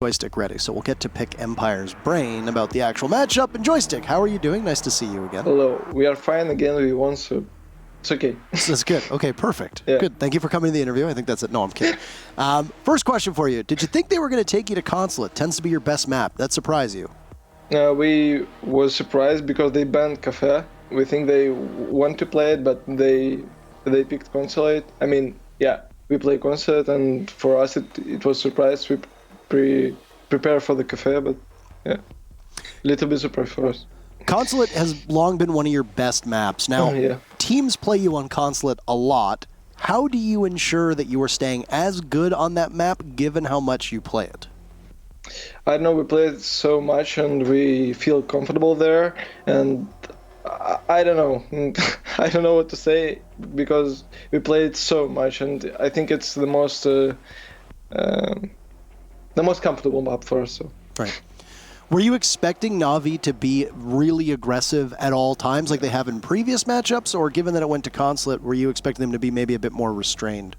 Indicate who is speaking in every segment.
Speaker 1: Joystick ready, so we'll get to pick Empire's brain about the actual matchup. And Joystick, how are you doing? Nice to see you again.
Speaker 2: Hello, we are fine again. We won, so it's okay.
Speaker 1: That's good. Okay, perfect.
Speaker 2: Yeah.
Speaker 1: Good. Thank you for coming to the interview. I think that's it. No, I'm kidding. First question for you. Did you think they were going to take you to console? It tends to be your best map. That surprised you?
Speaker 2: We was surprised because they banned Cafe. We think they want to play it, but they picked Consulate. I mean, yeah, we play Consulate, and for us it was surprise. We prepare for the Cafe, but yeah, little bit surprise for us.
Speaker 1: Consulate has long been one of your best maps. Now, teams play you on Consulate a lot. How do you ensure that you are staying as good on that map, given how much you play it?
Speaker 2: I don't know, we play it so much and we feel comfortable there, and I don't know. I don't know what to say because we play it so much, and I think it's the most comfortable map for us. So.
Speaker 1: Right. Were you expecting Na'Vi to be really aggressive at all times like they have in previous matchups, or given that it went to Consulate, were you expecting them to be maybe a bit more restrained?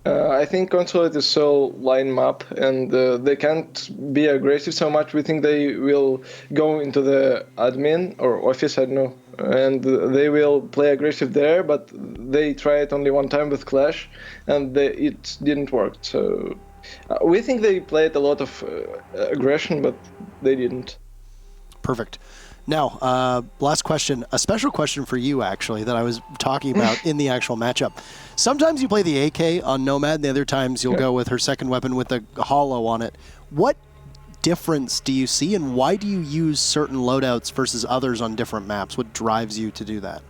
Speaker 2: I think Consulate is so line map, and they can't be aggressive so much. We think they will go into the admin or office, I don't know, and they will play aggressive there, but they tried only one time with Clash, and it didn't work. So we think they played a lot of aggression, but they didn't.
Speaker 1: Perfect. Now, last question, a special question for you, actually, that I was talking about in the actual matchup. Sometimes you play the AK on Nomad, and the other times you'll go with her second weapon with a hollow on it. What difference do you see, and why do you use certain loadouts versus others on different maps? What drives you to do that?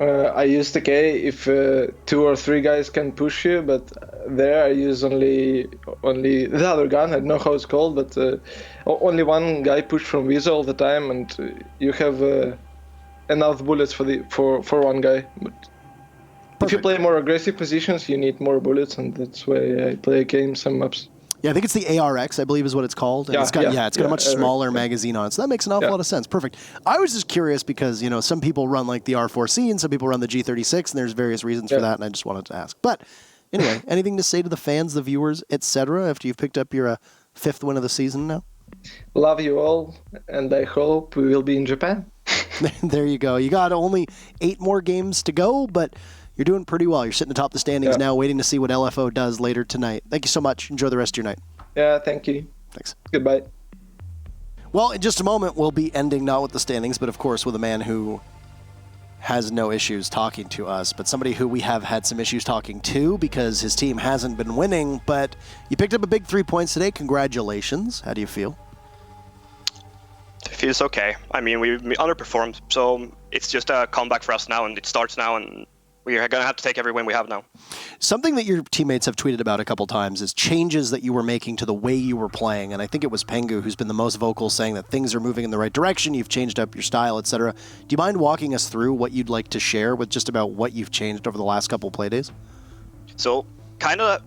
Speaker 2: I use the K if 2 or 3 guys can push you, but there I use only the other gun. I don't know how it's called, but only one guy push from Visa all the time, and you have enough bullets for one guy. But if you play more aggressive positions, you need more bullets, and that's why I play AK in some maps.
Speaker 1: Yeah, I think it's the ARX, I believe is what it's called. And it's got a much smaller magazine on it, so that makes an awful lot of sense. Perfect. I was just curious because, you know, some people run like the R4C and some people run the G36, and there's various reasons for that, and I just wanted to ask. But anyway, anything to say to the fans, the viewers, etc., after you've picked up your 5th win of the season now?
Speaker 2: Love you all, and I hope we will be in Japan.
Speaker 1: There you go. You got only 8 more games to go, but you're doing pretty well. You're sitting atop the standings now, waiting to see what LFO does later tonight. Thank you so much. Enjoy the rest of your night.
Speaker 2: Yeah, thank you.
Speaker 1: Thanks.
Speaker 2: Goodbye.
Speaker 1: Well, in just a moment, we'll be ending not with the standings, but of course with a man who has no issues talking to us, but somebody who we have had some issues talking to because his team hasn't been winning. But you picked up a big 3 points today. Congratulations. How do you feel?
Speaker 3: It feels okay. I mean, we underperformed, so it's just a comeback for us now, and it starts now, and we are going to have to take every win we have now.
Speaker 1: Something that your teammates have tweeted about a couple times is changes that you were making to the way you were playing. And I think it was Pengu who's been the most vocal, saying that things are moving in the right direction, you've changed up your style, etc. Do you mind walking us through what you'd like to share with just about what you've changed over the last couple play days?
Speaker 3: So, kind of,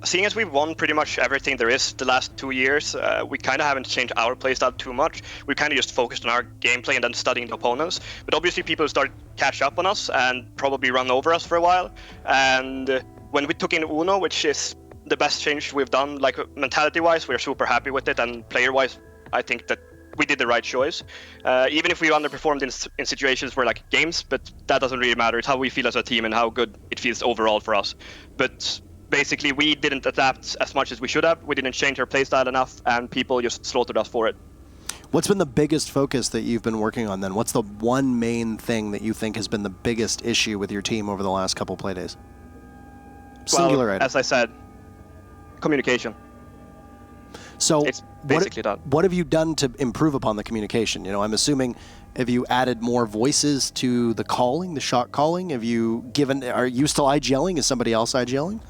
Speaker 3: seeing as we've won pretty much everything there is the last 2 years, we kind of haven't changed our playstyle too much. We kind of just focused on our gameplay and then studying the opponents. But obviously people started catch up on us and probably run over us for a while. And when we took in Uno, which is the best change we've done, like mentality-wise, we're super happy with it. And player-wise, I think that we did the right choice. Even if we underperformed in situations where like games, but that doesn't really matter. It's how we feel as a team and how good it feels overall for us. But basically, we didn't adapt as much as we should have. We didn't change our playstyle enough, and people just slaughtered us for it.
Speaker 1: What's been the biggest focus that you've been working on then? What's the one main thing that you think has been the biggest issue with your team over the last couple play days? Singular item.
Speaker 3: As I said, communication.
Speaker 1: So
Speaker 3: it's basically
Speaker 1: what have you done to improve upon the communication? You know, I'm assuming, have you added more voices to the calling, the shot calling? Are you still IGLing? Is somebody else IGLing?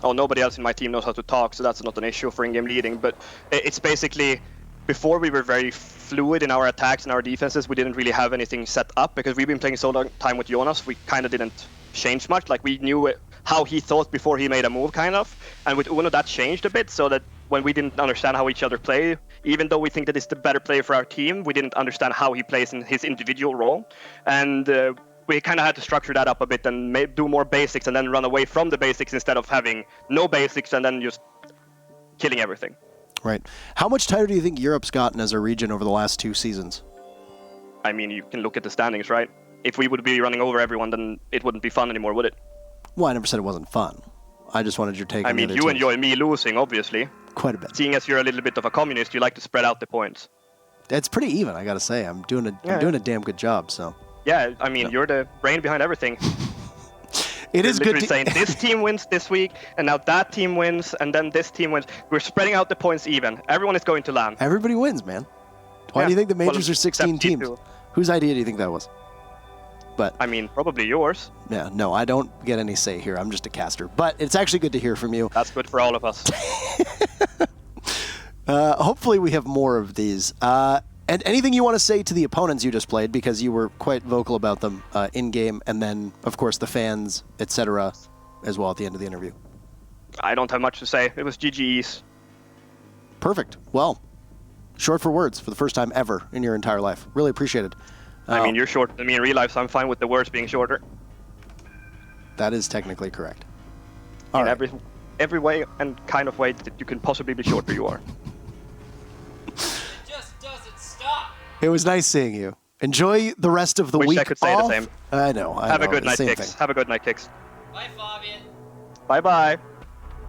Speaker 3: Oh, nobody else in my team knows how to talk, so that's not an issue for in-game leading. But it's basically, before we were very fluid in our attacks and our defenses, we didn't really have anything set up because we've been playing so long time with Jonas, we kind of didn't change much. Like, we knew how he thought before he made a move, kind of. And with Uno, that changed a bit, so that when we didn't understand how each other play, even though we think that he's the better player for our team, we didn't understand how he plays in his individual role. And we kind of had to structure that up a bit and do more basics and then run away from the basics instead of having no basics and then just killing everything.
Speaker 1: Right. How much tighter do you think Europe's gotten as a region over the last 2 seasons?
Speaker 3: I mean, you can look at the standings, right? If we would be running over everyone, then it wouldn't be fun anymore, would it?
Speaker 1: Well, I never said it wasn't fun. I just wanted your take on
Speaker 3: I mean,
Speaker 1: the
Speaker 3: you
Speaker 1: other
Speaker 3: enjoy me losing, obviously.
Speaker 1: quite a bit.
Speaker 3: Seeing as you're a little bit of a communist, you like to spread out the points.
Speaker 1: It's pretty even, I gotta say. I'm doing a damn good job. So.
Speaker 3: Yeah, I mean, you're the brain behind everything.
Speaker 1: It is good to
Speaker 3: saying this team wins this week, and now that team wins, and then this team wins. We're spreading out the points even. Everyone is going to land.
Speaker 1: Everybody wins, man. Why do you think the majors are 16 teams?
Speaker 3: Too.
Speaker 1: Whose idea do you think that was? But
Speaker 3: I mean, probably yours.
Speaker 1: yeah, no, I don't get any say here. I'm just a caster. But it's actually good to hear from you.
Speaker 3: That's good for all of us.
Speaker 1: Hopefully we have more of these. And anything you want to say to the opponents you just played, because you were quite vocal about them in-game, and then, of course, the fans, etc., as well at the end of the interview.
Speaker 3: I don't have much to say. It was GG's.
Speaker 1: Perfect. Well, short for words for the first time ever in your entire life. Really appreciate it.
Speaker 3: I mean, you're shorter than me in real life, so I'm fine with the words being shorter.
Speaker 1: That is technically correct.
Speaker 3: In every way and kind of way that you can possibly be shorter, you are.
Speaker 1: It was nice seeing you. Enjoy the rest of the week.
Speaker 3: Wish I could say
Speaker 1: off.
Speaker 3: the same.
Speaker 1: I know.
Speaker 3: Have a good night, Kicks. Have a good night, Kicks.
Speaker 4: Bye, Fabian.
Speaker 3: Bye-bye.